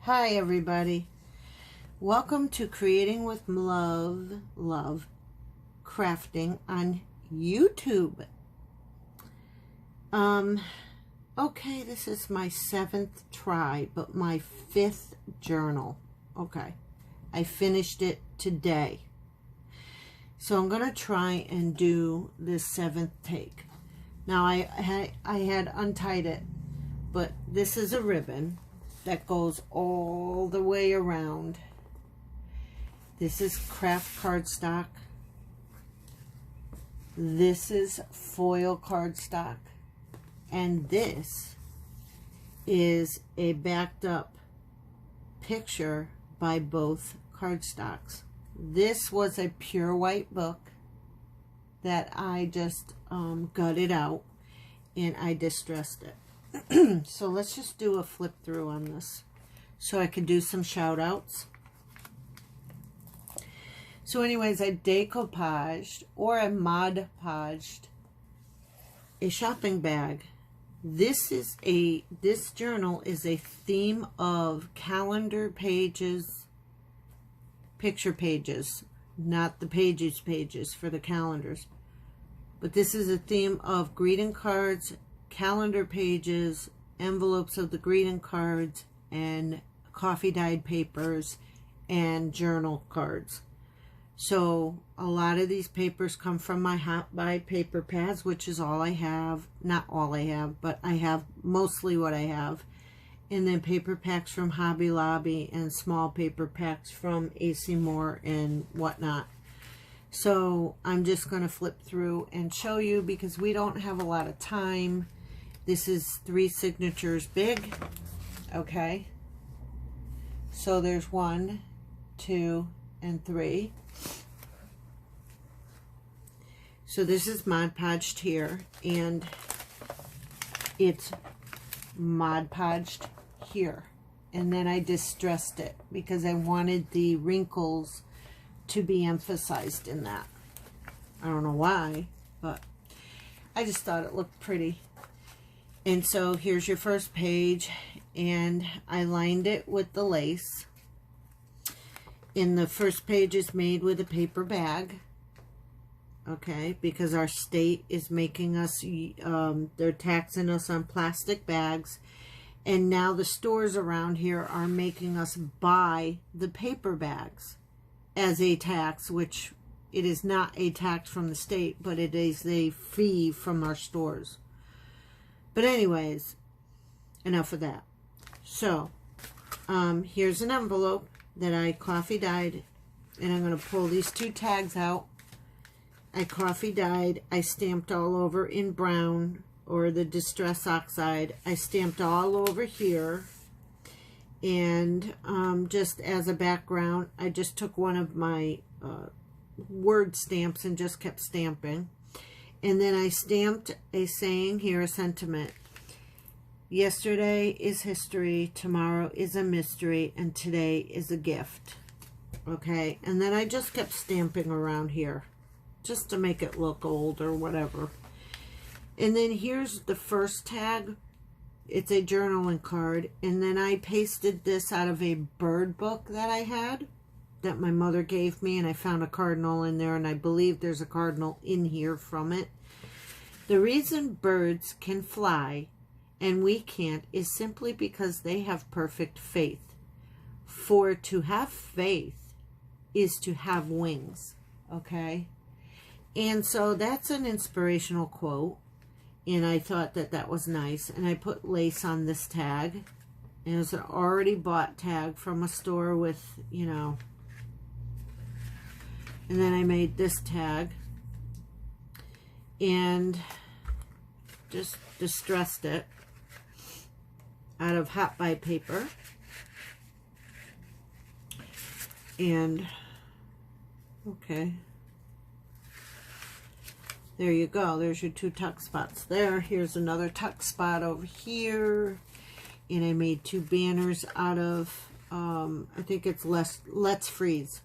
Hi everybody. Welcome to Creating with Love Crafting on YouTube. Okay, this is my 7th try, but my 5th journal. Okay. I finished it today. So I'm going to try and do this 7th take. Now I had untied it, but this is a ribbon that goes all the way around. This is craft cardstock. This is foil cardstock. And this is a backed up picture by both cardstocks. This was a pure white book that I just gutted out and I distressed it. So let's just do a flip through on this so I can do some shout outs. So anyways, I decoupaged or I Mod Podged a shopping bag. This journal is a theme of calendar pages, picture pages, not the pages for the calendars. But this is a theme of greeting cards, calendar pages, envelopes of the greeting cards, and coffee dyed papers and journal cards. So a lot of these papers come from my Hot Buy paper pads, which is all I have. Not all I have, but I have mostly what I have. And then paper packs from Hobby Lobby and small paper packs from AC Moore and whatnot. So I'm just going to flip through and show you because we don't have a lot of time. This is 3 signatures big. Okay. So there's 1, 2, and 3. So this is Mod Podged here, and it's Mod Podged here. And then I distressed it because I wanted the wrinkles to be emphasized in that. I don't know why, but I just thought it looked pretty. And so here's your first page, and I lined it with the lace. And the first page is made with a paper bag. Okay, because our state is making us, they're taxing us on plastic bags. And now the stores around here are making us buy the paper bags as a tax, which it is not a tax from the state, but it is a fee from our stores. But anyways, enough of that. So, here's an envelope that I coffee dyed, and I'm going to pull these 2 tags out. I coffee dyed, I stamped all over in brown, or the Distress Oxide. I stamped all over here, and just as a background, I just took one of my word stamps and just kept stamping. And then I stamped a saying here, a sentiment. Yesterday is history, tomorrow is a mystery, and today is a gift. Okay, and then I just kept stamping around here just to make it look old or whatever. And then here's the first tag. It's a journaling card, and then I pasted this out of a bird book that I had that my mother gave me, and I found a cardinal in there, and I believe there's a cardinal in here from it. The reason birds can fly and we can't is simply because they have perfect faith. For to have faith is to have wings, okay? And so that's an inspirational quote, and I thought that that was nice, and I put lace on this tag, and it was an already bought tag from a store with, you know, and then I made this tag and just distressed it out of Hot Buy paper. And okay, there you go. There's your 2 tuck spots there. Here's another tuck spot over here, and I made 2 banners out of I think it's Let's Freeze.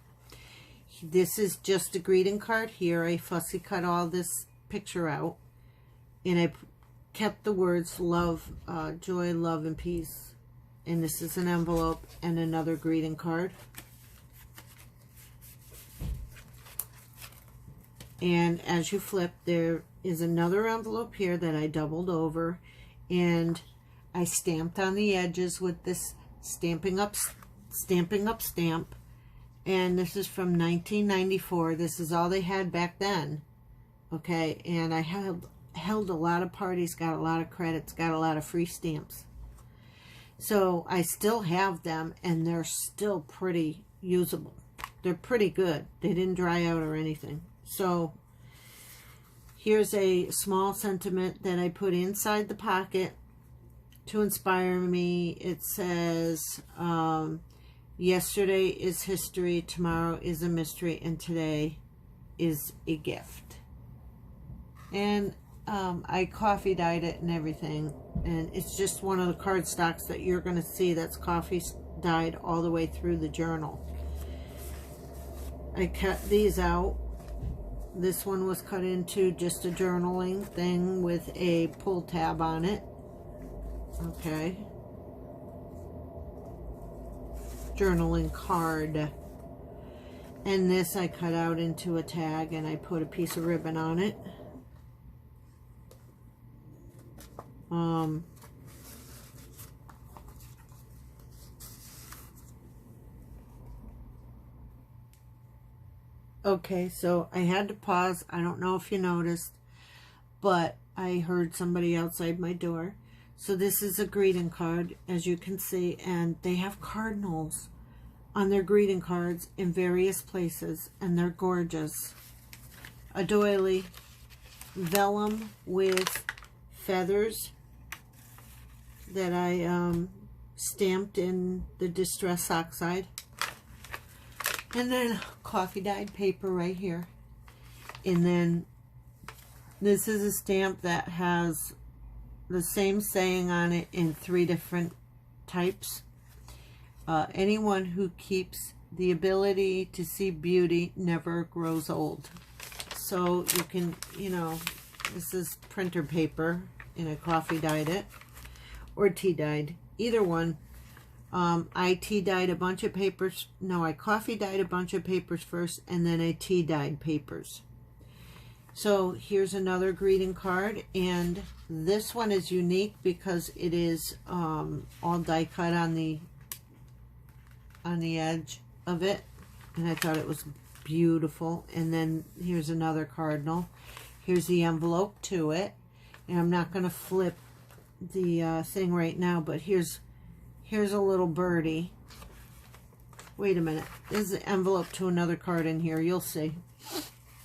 This is just a greeting card here. I fussy cut all this picture out, and I kept the words love, joy, love, and peace And this is an envelope and another greeting card. And as you flip, there is another envelope here that I doubled over, and I stamped on the edges with this Stamping Up stamp. And this is from 1994. This is all they had back then. Okay, and I held a lot of parties, got a lot of credits, got a lot of free stamps. So I still have them, and they're still pretty usable. They're pretty good. They didn't dry out or anything. So here's a small sentiment that I put inside the pocket to inspire me. It says, yesterday is history, tomorrow is a mystery, and today is a gift. And I coffee dyed it and everything, and it's just one of the cardstocks that you're going to see that's coffee dyed all the way through the journal. I cut these out. This one was cut into just a journaling thing with a pull tab on it. Okay. Journaling card. And this I cut out into a tag, and I put a piece of ribbon on it. Okay, so I had to pause. I don't know if you noticed, but I heard somebody outside my door. So this is a greeting card, as you can see, and they have cardinals on their greeting cards in various places, and they're gorgeous. A doily, vellum with feathers that I stamped in the Distress Oxide. And then coffee dyed paper right here. And then this is a stamp that has the same saying on it in 3 different types. Anyone who keeps the ability to see beauty never grows old. So you can, you know, this is printer paper, and I coffee dyed it, or tea dyed, either one. I tea dyed a bunch of papers. No, I coffee dyed a bunch of papers first, and then I tea dyed papers. So here's another greeting card, and this one is unique because it is all die cut on the edge of it, and I thought it was beautiful. And then here's another cardinal. Here's the envelope to it, and I'm not going to flip the thing right now, but here's a little birdie. Wait a minute. There's an envelope to another card in here. You'll see.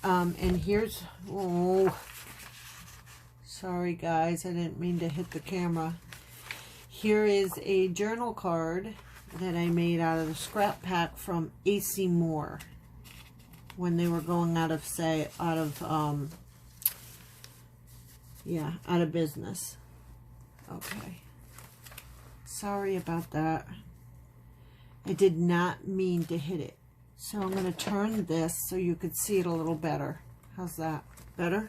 And here's... Oh, sorry, guys. I didn't mean to hit the camera. Here is a journal card that I made out of the scrap pack from AC Moore when they were going out of business. Okay. Sorry about that. I did not mean to hit it. So I'm going to turn this so you could see it a little better. How's that? Better?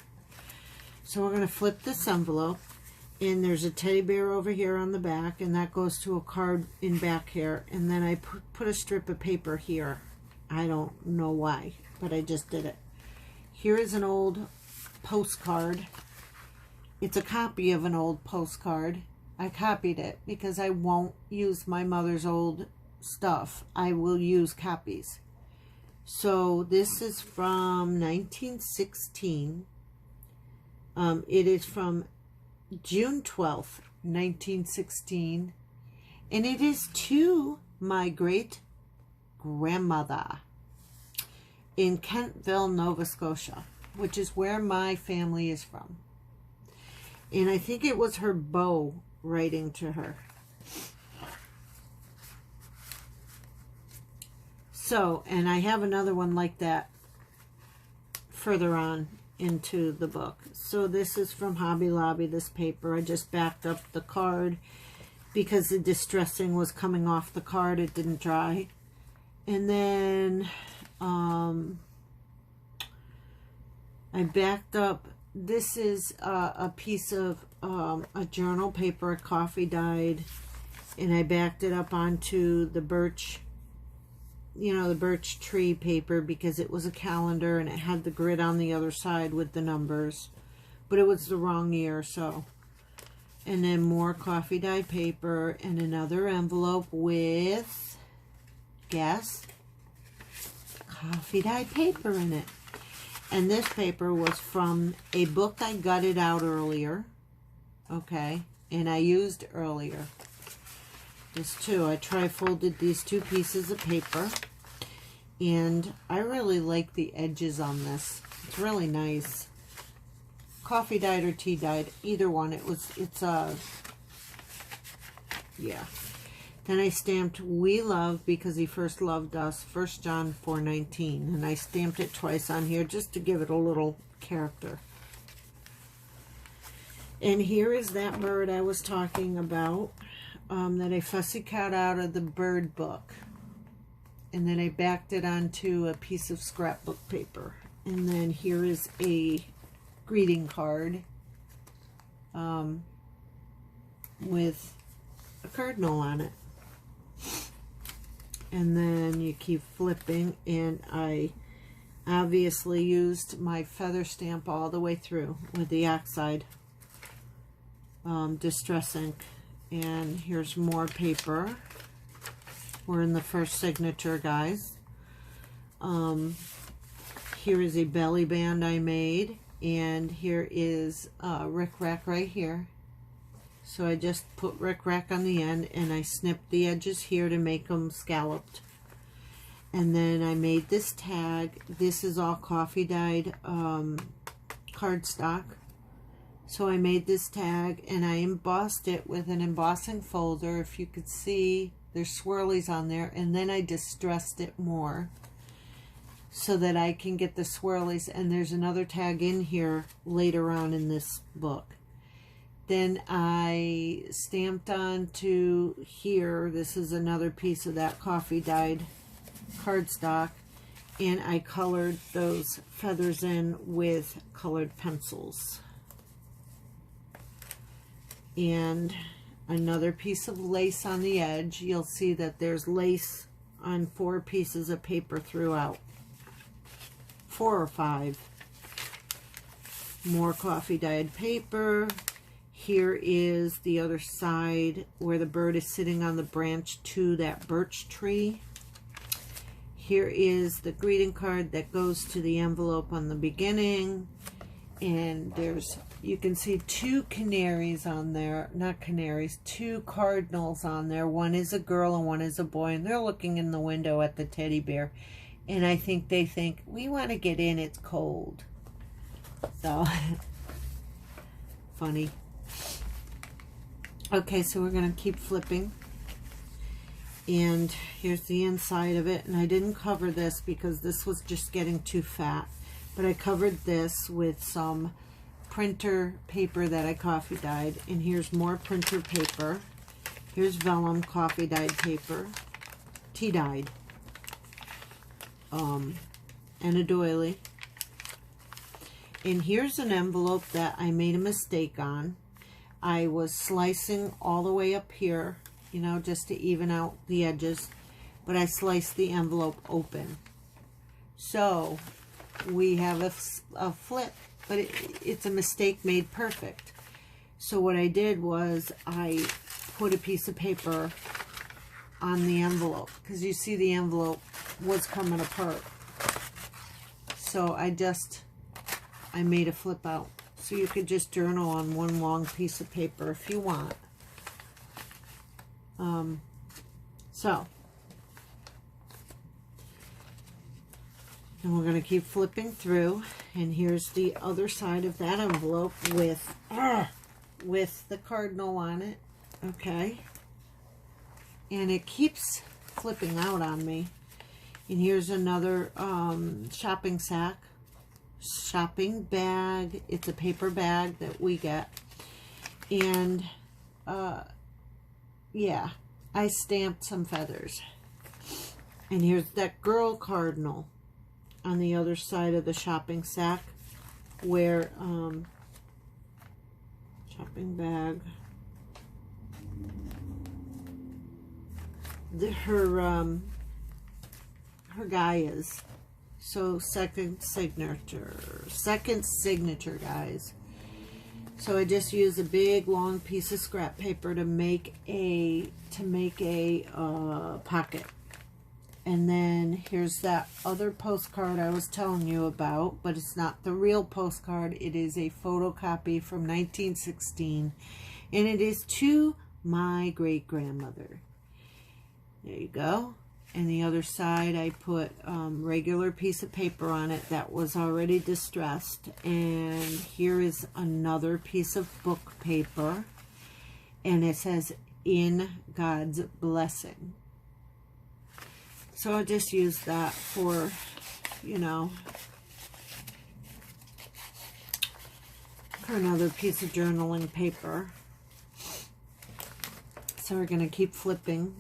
So we're going to flip this envelope, and there's a teddy bear over here on the back, and that goes to a card in back here. And then I put a strip of paper here. I don't know why, but I just did it. Here is an old postcard. It's a copy of an old postcard. I copied it because I won't use my mother's old stuff. I will use copies. So this is from 1916. It is from June 12th, 1916. And it is to my great-grandmother in Kentville, Nova Scotia, which is where my family is from. And I think it was her beau writing to her. So, and I have another one like that further on into the book. So this is from Hobby Lobby, this paper. I just backed up the card because the distressing was coming off the card. It didn't dry. And then I backed up. This is a piece of a journal paper, coffee dyed, and I backed it up onto the birch, you know, the birch tree paper, because it was a calendar and it had the grid on the other side with the numbers, but it was the wrong year. So, and then more coffee dyed paper and another envelope with, guess, coffee dyed paper in it. And this paper was from a book I gutted out earlier, okay, and I used earlier. This too, I tri-folded these two pieces of paper, and I really like the edges on this. It's really nice. Coffee dyed or tea dyed, either one. Yeah. Then I stamped "We Love Because He First Loved Us," 1 John 4:19, and I stamped it twice on here just to give it a little character. And here is that bird I was talking about, that I fussy cut out of the bird book, and then I backed it onto a piece of scrapbook paper. And then here is a greeting card with a cardinal on it. And then you keep flipping, and I obviously used my feather stamp all the way through with the oxide distress ink. And here's more paper. We're in the first signature, guys. Here is a belly band I made, and here is Rick Rack right here. So I just put Rick Rack on the end, and I snipped the edges here to make them scalloped. And then I made this tag. This is all coffee dyed cardstock. So I made this tag, and I embossed it with an embossing folder. If you could see, there's swirlies on there. And then I distressed it more so that I can get the swirlies. And there's another tag in here later on in this book. Then I stamped onto here, this is another piece of that coffee dyed cardstock, and I colored those feathers in with colored pencils. And another piece of lace on the edge. You'll see that there's lace on 4 pieces of paper throughout. 4 or 5. More coffee dyed paper. Here is the other side where the bird is sitting on the branch to that birch tree. Here is the greeting card that goes to the envelope on the beginning. And there's, you can see 2 canaries on there. Not canaries, 2 cardinals on there. One is a girl and one is a boy. And they're looking in the window at the teddy bear. And I think they think, we want to get in, it's cold. So, funny. Okay, so we're going to keep flipping. And here's the inside of it. And I didn't cover this because this was just getting too fat. But I covered this with some printer paper that I coffee dyed. And here's more printer paper. Here's vellum coffee dyed paper. Tea dyed. And a doily. And here's an envelope that I made a mistake on. I was slicing all the way up here, you know, just to even out the edges, but I sliced the envelope open. So we have a flip, but it's a mistake made perfect. So what I did was I put a piece of paper on the envelope, because you see the envelope was coming apart. So I made a flip out. So you could just journal on one long piece of paper if you want. So, and we're going to keep flipping through. And here's the other side of that envelope with the cardinal on it. Okay. And it keeps flipping out on me. And here's another shopping bag. It's a paper bag that we get. And yeah, I stamped some feathers. And here's that girl cardinal on the other side of the shopping sack, where shopping bag. her guy is. So second signature, guys. So I just use a big long piece of scrap paper to make a pocket. And then here's that other postcard I was telling you about, but it's not the real postcard. It is a photocopy from 1916, and it is to my great-grandmother. There you go. And the other side, I put regular piece of paper on it that was already distressed. And here is another piece of book paper, and it says, "In God's blessing." So I'll just use that for, you know, for another piece of journaling paper. So we're going to keep flipping.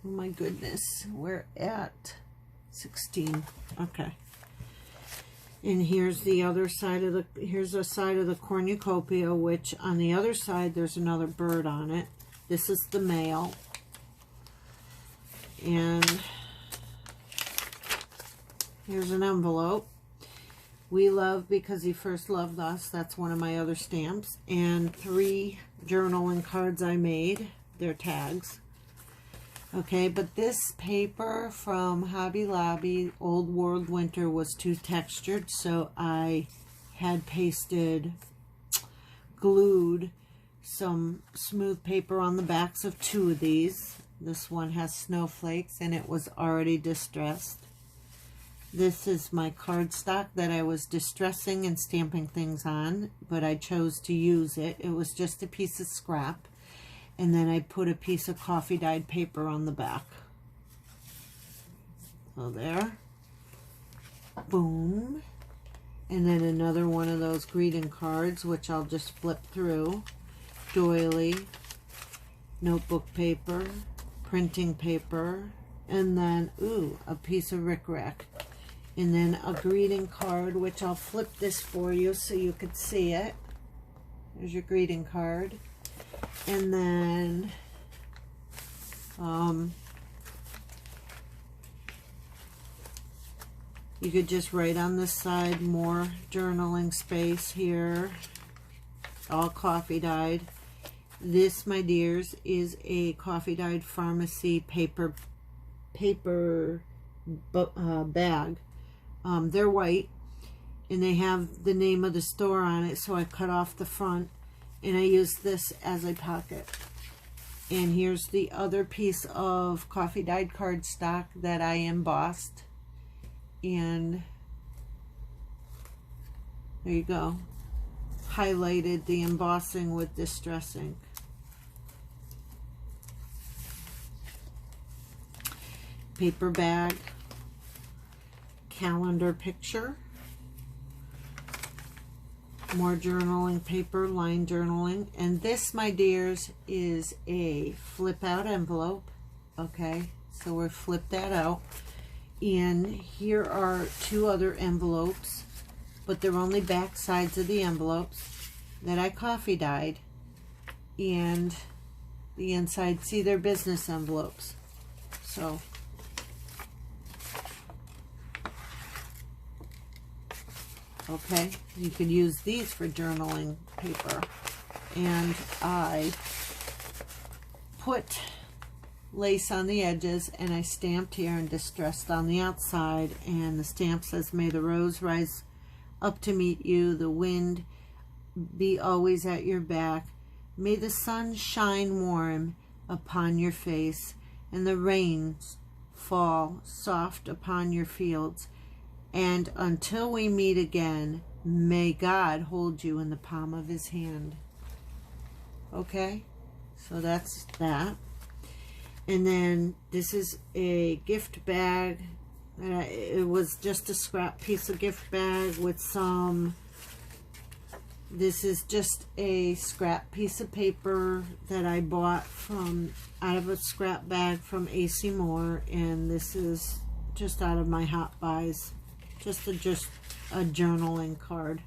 Oh my goodness, we're at 16. Okay. And here's the other side of the, here's a side of the cornucopia, which on the other side there's another bird on it. This is the male. And here's an envelope. "We love because he first loved us." That's one of my other stamps. And 3 journaling cards I made. They're tags. Okay, but this paper from Hobby Lobby, Old World Winter, was too textured, so I had glued some smooth paper on the backs of 2 of these. This one has snowflakes, and it was already distressed. This is my cardstock that I was distressing and stamping things on, but I chose to use it. It was just a piece of scrap. And then I put a piece of coffee dyed paper on the back. So there. Boom. And then another one of those greeting cards, which I'll just flip through. Doily. Notebook paper. Printing paper. And then, ooh, a piece of rickrack. And then a greeting card, which I'll flip this for you so you could see it. There's your greeting card. And then you could just write on this side, more journaling space here, all coffee dyed. This, my dears, is a coffee dyed pharmacy paper bag. They're white, and they have the name of the store on it, so I cut off the front. And I use this as a pocket. And here's the other piece of coffee dyed cardstock that I embossed. And there you go. Highlighted the embossing with distress ink. Paper bag. Calendar picture. More journaling paper, line journaling. And this, my dears, is a flip out envelope. Okay, so we'll flip that out. And here are 2 other envelopes, but they're only back sides of the envelopes that I coffee dyed. And the inside, see, they're business envelopes. So okay, you could use these for journaling paper. And I put lace on the edges, and I stamped here and distressed on the outside. And the stamp says, "May the rose rise up to meet you, the wind be always at your back. May the sun shine warm upon your face, and the rains fall soft upon your fields. And until we meet again, may God hold you in the palm of his hand." Okay, so that's that. And then this is a gift bag. It was just a scrap piece of gift bag with some, this is just a scrap piece of paper that I bought from out of a scrap bag from AC Moore. And this is just out of my Hot Buys. Just a journaling card.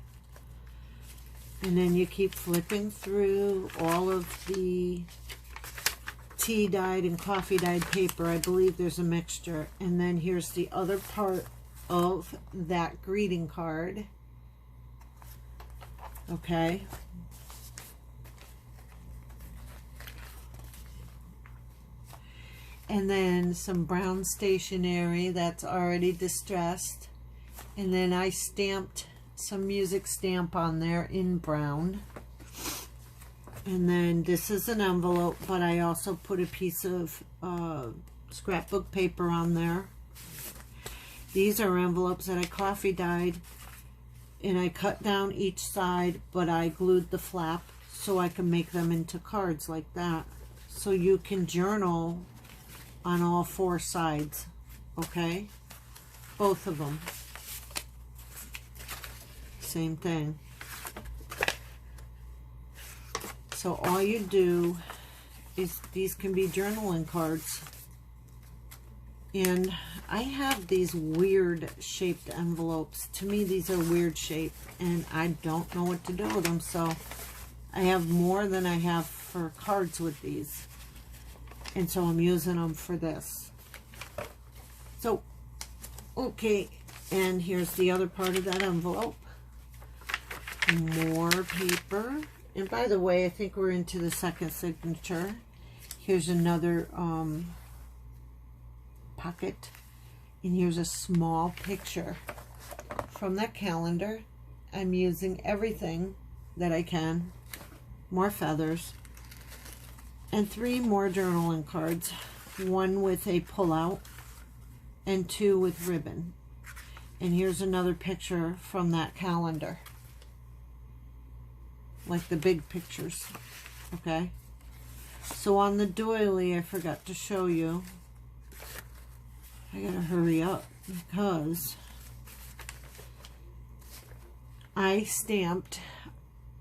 And then you keep flipping through all of the tea dyed and coffee dyed paper. I believe there's a mixture. And then here's the other part of that greeting card. Okay. And then some brown stationery that's already distressed. And then I stamped some music stamp on there in brown. And then this is an envelope, but I also put a piece of scrapbook paper on there. These are envelopes that I coffee dyed, and I cut down each side, but I glued the flap so I can make them into cards like that. So you can journal on all 4 sides, okay? Both of them. Same thing. So all you do is, these can be journaling cards. And I have these weird shaped envelopes. To me, these are weird shaped, and I don't know what to do with them. So I have more than I have for cards with these. And so I'm using them for this. So, okay. And here's the other part of that envelope. More paper. And by the way, I think we're into the second signature. Here's another pocket. And here's a small picture from that calendar. I'm using everything that I can. More feathers. And 3 more journaling cards. 1 with a pull-out and 2 with ribbon. And here's another picture from that calendar. Like the big pictures. Okay? So on the doily, I forgot to show you. I gotta hurry up because I stamped,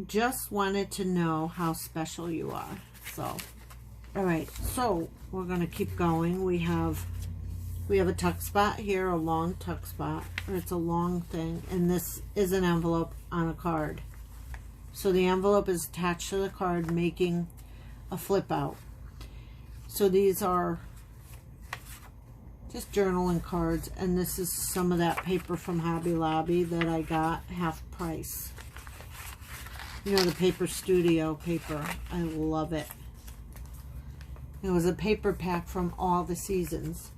just wanted to know how special you are. So, alright, so we're gonna keep going. We have a tuck spot here, a long tuck spot, or it's a long thing, and this is an envelope on a card. So the envelope is attached to the card, making a flip out. So these are just journaling cards, and this is some of that paper from Hobby Lobby that I got half price. You know, the Paper Studio paper. I love it. It was a paper pack from all the seasons.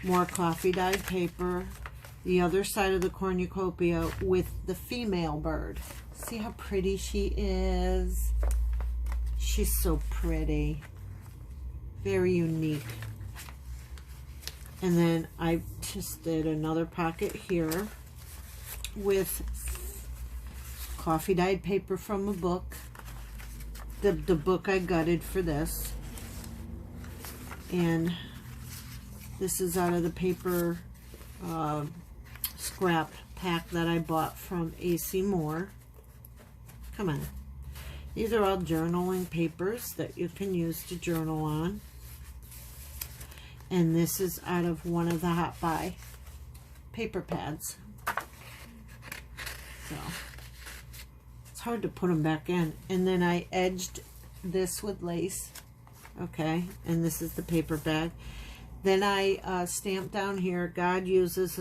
More coffee dyed paper. The other side of the cornucopia with the female bird. See how pretty she is? She's so pretty. Very unique. And then I just did another pocket here with coffee dyed paper from a book. The book I gutted for this. And this is out of the paper scrap pack that I bought from AC Moore. Come on. These are all journaling papers that you can use to journal on. And this is out of one of the Hot Buy paper pads. So, it's hard to put them back in. And then I edged this with lace. Okay, and this is the paper bag. Then I stamped down here, God uses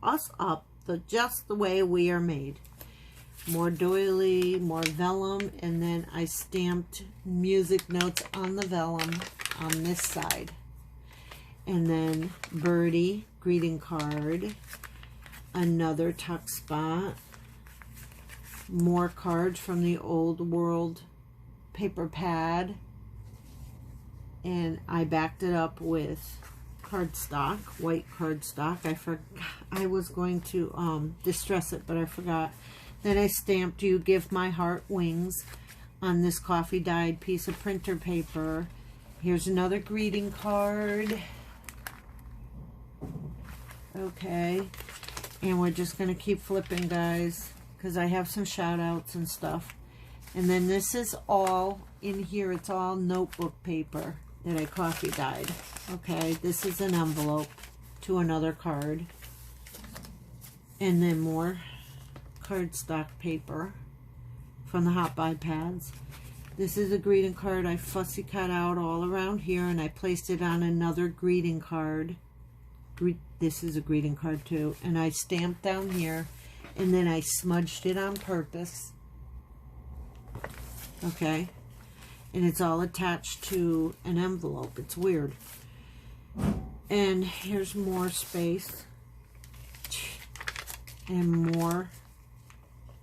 us up just the way we are made. More doily, more vellum, and then I stamped music notes on the vellum on this side. And then birdie, greeting card, another tuck spot, more cards from the Old World paper pad, and I backed it up with cardstock, white cardstock. I was going to distress it, but I forgot. Then I stamped "You Give My Heart Wings" on this coffee dyed piece of printer paper. Here's another greeting card. Okay, and we're just going to keep flipping, guys, because I have some shout outs and stuff. And then this is all in here. It's all notebook paper that I coffee dyed. Okay, this is an envelope to another card. And then more cardstock paper from the Hot Buy pads. This is a greeting card I fussy cut out all around here, and I placed it on another greeting card. This is a greeting card too, and I stamped down here, and then I smudged it on purpose. Okay, and it's all attached to an envelope. It's weird. And here's more space, and more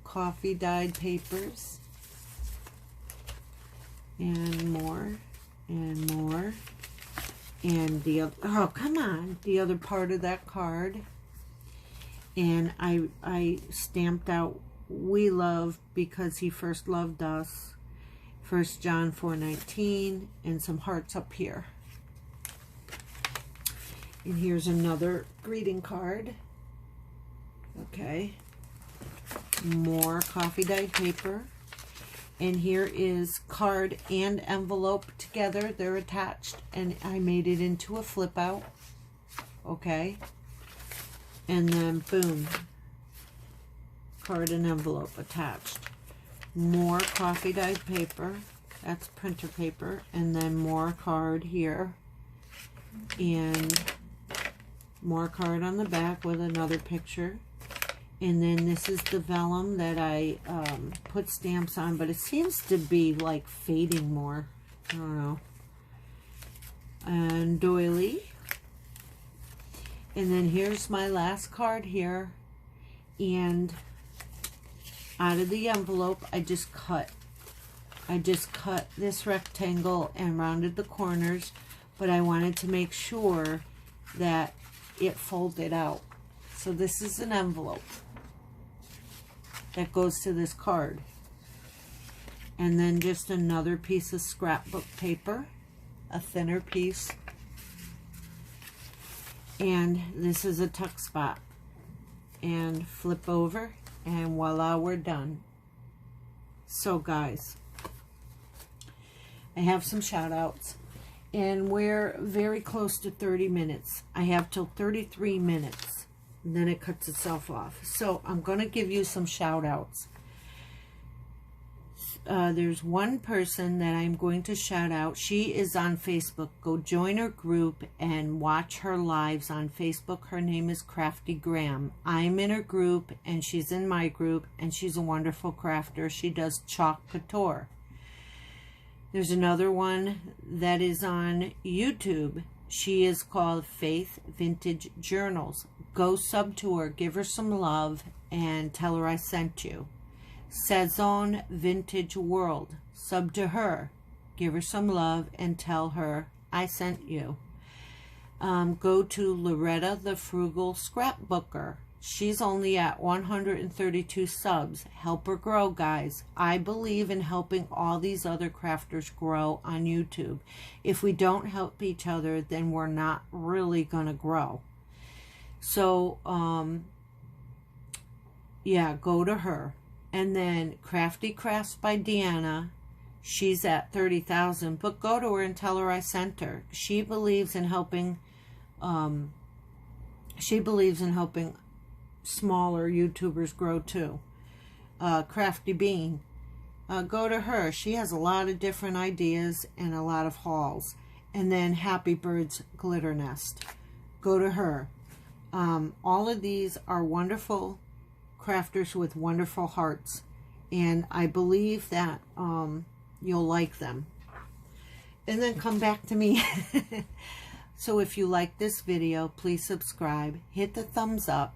coffee dyed papers, and more, and more, and the other, oh come on, the other part of that card. And I stamped out "We love because he first loved us," 1 John 4:19, and some hearts up here. And here's another greeting card. Okay, more coffee dyed paper. And here is card and envelope together. They're attached, and I made it into a flip out. Okay, and then boom, card and envelope attached. More coffee dyed paper. That's printer paper. And then more card here, and more card on the back with another picture. And then this is the vellum that I put stamps on, but it seems to be like fading more. I don't know. And doily. And then here's my last card here. And out of the envelope, I just cut this rectangle and rounded the corners, but I wanted to make sure that it folded out. So this is an envelope that goes to this card. And then just another piece of scrapbook paper, a thinner piece. And this is a tuck spot. And flip over, and voila, we're done. So guys, I have some shout outs, and we're very close to 30 minutes. I have till 33 minutes. And then it cuts itself off. So I'm going to give you some shout outs. There's one person that I'm going to shout out. She is on Facebook. Go join her group and watch her lives on Facebook. Her name is Crafty Graham. I'm in her group, and she's in my group, and she's a wonderful crafter. She does chalk couture. There's another one that is on YouTube. She is called Faith Vintage Journals. Go sub to her, give her some love, and tell her I sent you. Saison Vintage World. Sub to her, give her some love, and tell her I sent you. Go to Loretta the Frugal Scrapbooker. She's only at 132 subs. Help her grow, guys. I believe in helping all these other crafters grow on YouTube. If we don't help each other, then we're not really going to grow. So, yeah, go to her. And then Crafty Crafts by Deanna. She's at 30,000. But go to her and tell her I sent her. She believes in helping, smaller YouTubers grow too. Crafty Bean, go to her. She has a lot of different ideas and a lot of hauls. And then Happy Birds Glitter Nest, go to her. All of these are wonderful crafters with wonderful hearts, and I believe that you'll like them. And then come back to me. So if you like this video, please subscribe, hit the thumbs up.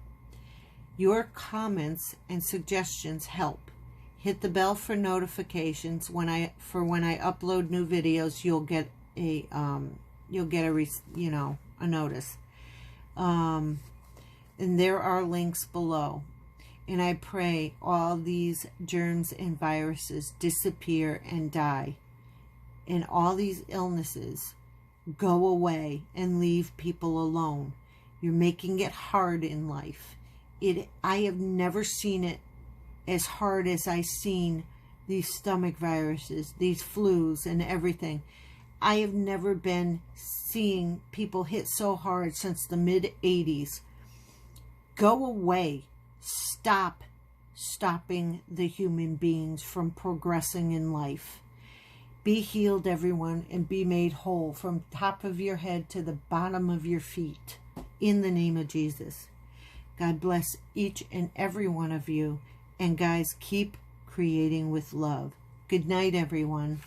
Your comments and suggestions help. Hit the bell for notifications. When I upload new videos, you'll get a notice. And there are links below. And I pray all these germs and viruses disappear and die, and all these illnesses go away and leave people alone. You're making it hard in life. I have never seen it as hard as I've seen these stomach viruses, these flus and everything. I have never been seeing people hit so hard since the mid-80s. Go away. Stop stopping the human beings from progressing in life. Be healed, everyone, and be made whole from top of your head to the bottom of your feet. In the name of Jesus. God bless each and every one of you. And guys, keep creating with love. Good night, everyone.